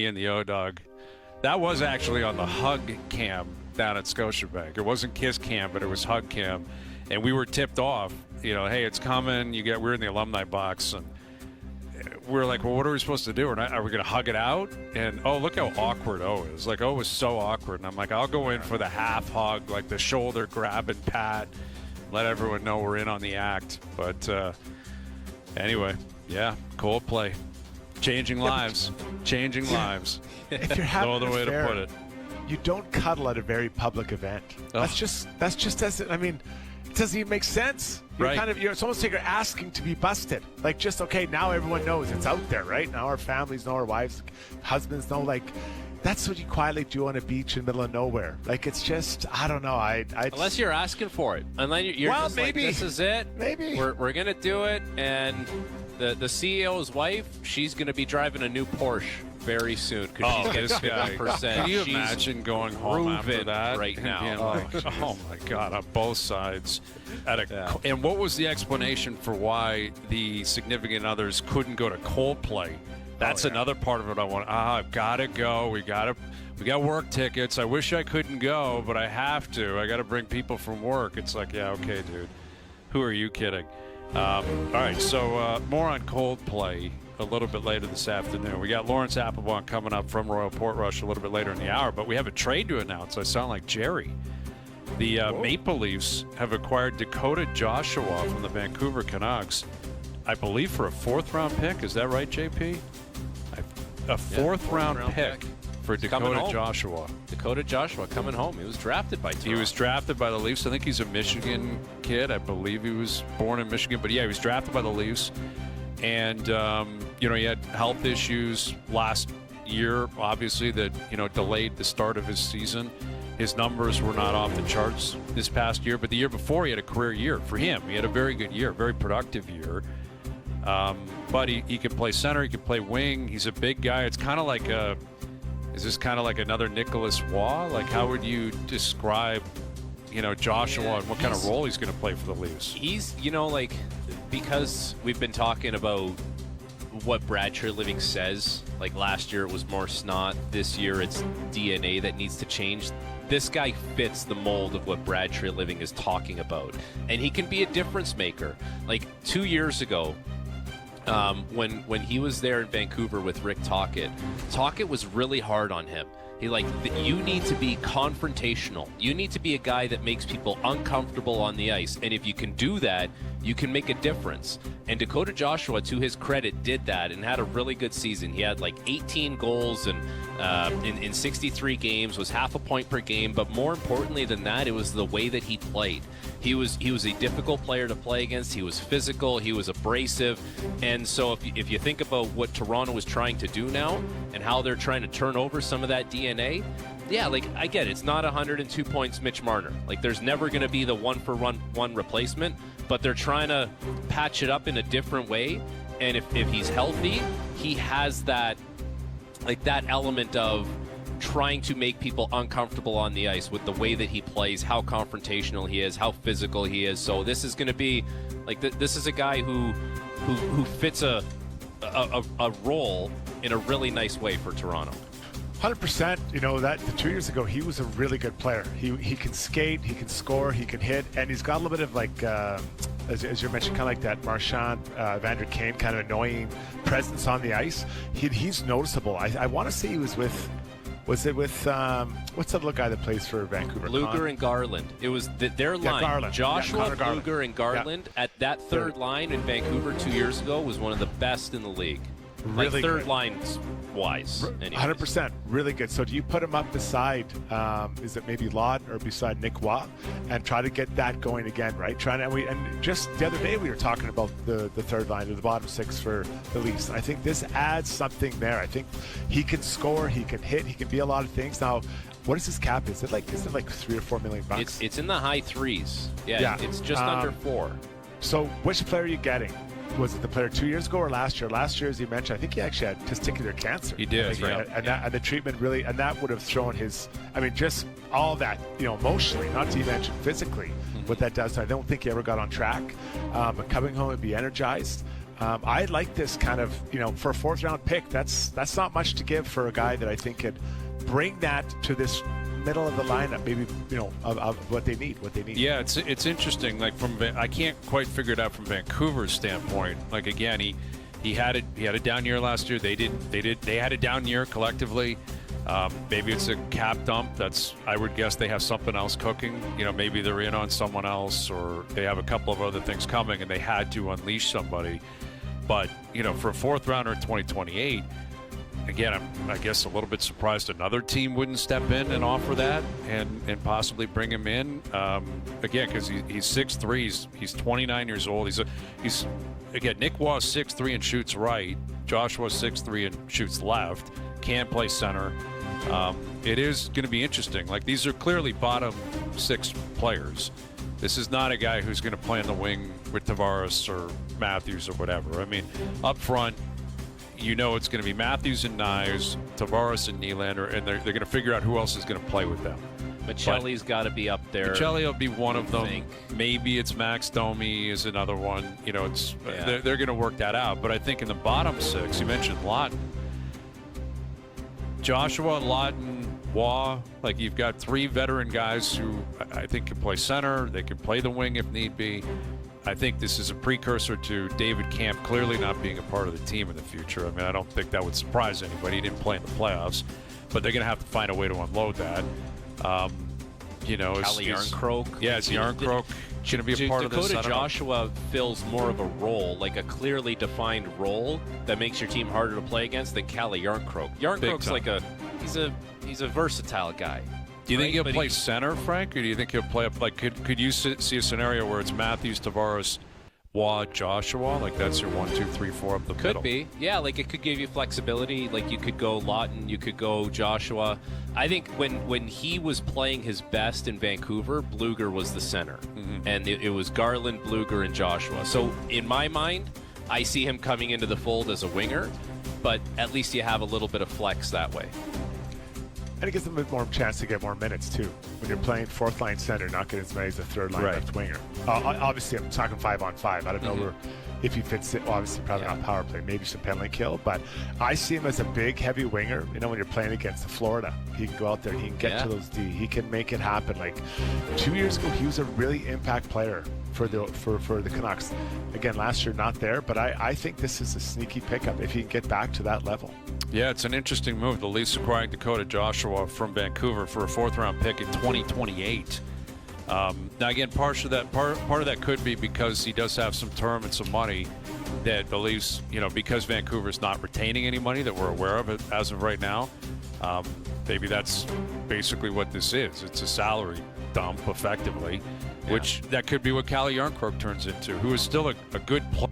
and the O-Dog. That was actually on the hug cam down at Scotiabank. It wasn't kiss cam, but it was hug cam. And we were tipped off, hey, it's coming. We're in the alumni box. And we were like, well, what are we supposed to do? Are we going to hug it out? And, look how awkward O is. Like, O was so awkward. And I'm like, I'll go in for the half hug, like the shoulder grab and pat, let everyone know we're in on the act. But anyway, yeah, Coldplay. Changing lives. Changing lives. If you're having no other way to put it. You don't cuddle at a very public event. Oh. That's just it doesn't even make sense. Right. It's almost like you're asking to be busted. Like, okay, now everyone knows it's out there, right? Now our families know, our wives, husbands know. Like, that's what you quietly do on a beach in the middle of nowhere. Like, it's just, I don't know. Unless you're asking for it. Unless you're just maybe. Like, this is it. Maybe. We're going to do it. And the CEO's wife, she's going to be driving a new Porsche very soon because she's getting 50%. Can you imagine going home after that right now? And oh my God, on both sides. And what was the explanation for why the significant others couldn't go to Coldplay? That's another part of it I want. I've got to go. We got work tickets. I wish I couldn't go, but I have to. I got to bring people from work. It's like, yeah, okay, dude. Who are you kidding? All right, so more on Coldplay a little bit later this afternoon. We got Lawrence Applebaum coming up from Royal Portrush a little bit later in the hour, but we have a trade to announce. I sound like Jerry. The Maple Leafs have acquired Dakota Joshua from the Vancouver Canucks, I believe for a fourth-round pick. Is that right, JP? A fourth-round pick for Dakota Joshua. Dakota Joshua coming home. He was drafted by Toronto. He was drafted by the Leafs. I think he's a Michigan kid. I believe he was born in Michigan. But, yeah, he was drafted by the Leafs. And, he had health issues last year, obviously, that, delayed the start of his season. His numbers were not off the charts this past year. But the year before, he had a career year for him. He had a very good year, very productive year. But he can play center. He can play wing. He's a big guy. It's kind of like is this kind of like another Nicholas Waugh? Like, how would you describe, Joshua and what kind of role he's going to play for the Leafs? He's, because we've been talking about what Brad Treliving says, like last year it was more snot, this year it's DNA that needs to change. This guy fits the mold of what Brad Treliving is talking about. And he can be a difference maker. Like 2 years ago, when he was there in Vancouver with Rick Tocchet was really hard on him. You need to be confrontational. You need to be a guy that makes people uncomfortable on the ice. And if you can do that, you can make a difference. And Dakota Joshua, to his credit, did that and had a really good season. He had 18 goals and in 63 games, was half a point per game. But more importantly than that, it was the way that he played. He was a difficult player to play against. He was physical. He was abrasive. And so if you think about what Toronto is trying to do now and how they're trying to turn over some of that DNA, yeah, I get it. It's not 102 points Mitch Marner. There's never going to be the one-for-one replacement, but they're trying to patch it up in a different way. And if he's healthy, he has that element of trying to make people uncomfortable on the ice with the way that he plays, how confrontational he is, how physical he is. So this is going to be this is a guy who fits a role in a really nice way for Toronto. 100%. That 2 years ago, he was a really good player. He can skate, he can score, he can hit, and he's got a little bit of as you mentioned, kind of like that Marchand, Evander Kane kind of annoying presence on the ice. He's noticeable. I want to say he was with. Was it with what's that little guy that plays for Vancouver? Luger and Garland. It was their line. Garland. Joshua, Luger, and Garland at that third line in Vancouver 2 years ago was one of the best in the league. Really third good. Lines wise. 100%. Really good. So do you put him up beside, is it maybe Laud or beside Nick Waugh and try to get that going again, right? And just the other day we were talking about the third line or the bottom six for the Leafs. I think this adds something there. I think he can score, he can hit, he can be a lot of things. Now, what is his cap? Is it like $3 or $4 million? It's in the high threes. Yeah. It's just under 4. So which player are you getting? Was it the player 2 years ago or last year? Last year, as you mentioned, I think he actually had testicular cancer. He did, right? And the treatment really, and that would have thrown his, just all that, emotionally, not to mention physically, what that does. I don't think he ever got on track. But coming home and be energized. I like this kind of, for a fourth round pick. That's not much to give for a guy that I think could bring that to this middle of the lineup, maybe, of what they need. Yeah, it's interesting. Like I can't quite figure it out from Vancouver's standpoint. Like again, he had a down year last year. They had a down year collectively. Maybe it's a cap dump. I would guess they have something else cooking. Maybe they're in on someone else, or they have a couple of other things coming, and they had to unleash somebody. But for a fourth rounder in 2028. Again, I guess a little bit surprised another team wouldn't step in and offer that and possibly bring him in. Again, because he's 6'3", he's 29 years old. He's again, Nick Waugh 6'3" and shoots right. Joshua 6'3" and shoots left. Can play center. It is going to be interesting. Like, these are clearly bottom six players. This is not a guy who's going to play on the wing with Tavares or Matthews or whatever. I mean, up front, it's going to be Matthews and Nyes, Tavares and Nylander, and they're going to figure out who else is going to play with them. Michelli's got to be up there. Michelli will be one of them. Maybe it's Max Domi is another one. They're going to work that out. But I think in the bottom six, you mentioned Lawton. Joshua, Lawton, Waugh, like, you've got three veteran guys who I think can play center. They can play the wing if need be. I think this is a precursor to David Camp clearly not being a part of the team in the future. I mean, I don't think that would surprise anybody. He didn't play in the playoffs, but they're going to have to find a way to unload that. Calle Yarncroke. Yeah, is Yarncroke going to be a part of this? Dakota Joshua fills more of a role, like a clearly defined role that makes your team harder to play against than Calle Yarncroke. Yarncroke's like he's a versatile guy. Do you think he'll play center, Frank, or do you think he'll play up? Like, could you see a scenario where it's Matthews, Tavares, Waugh, Joshua? Like, that's your 1, 2, 3, 4 up the middle. Could be. Yeah, like, it could give you flexibility. Like, you could go Lawton, you could go Joshua. I think when he was playing his best in Vancouver, Bluger was the center. Mm-hmm. And it was Garland, Bluger, and Joshua. So, in my mind, I see him coming into the fold as a winger, but at least you have a little bit of flex that way. And it gives them a bit more chance to get more minutes, too. When you're playing fourth line center, not getting as many as a third line left winger. Obviously, I'm talking 5-on-5. I don't know if he fits it. Well, obviously, probably not power play. Maybe some penalty kill. But I see him as a big, heavy winger. When you're playing against Florida, he can go out there. He can get to those D. He can make it happen. Like, 2 years ago, he was a really impact player for the Canucks. Again, last year, not there. But I think this is a sneaky pickup if he can get back to that level. Yeah, it's an interesting move. The Leafs acquiring Dakota Joshua from Vancouver for a fourth-round pick in 2028. Now, again, part of that could be because he does have some term and some money that the Leafs, because Vancouver's not retaining any money that we're aware of as of right now. Maybe that's basically what this is. It's a salary dump, effectively, which that could be what Calle Yarncroke turns into, who is still a good player.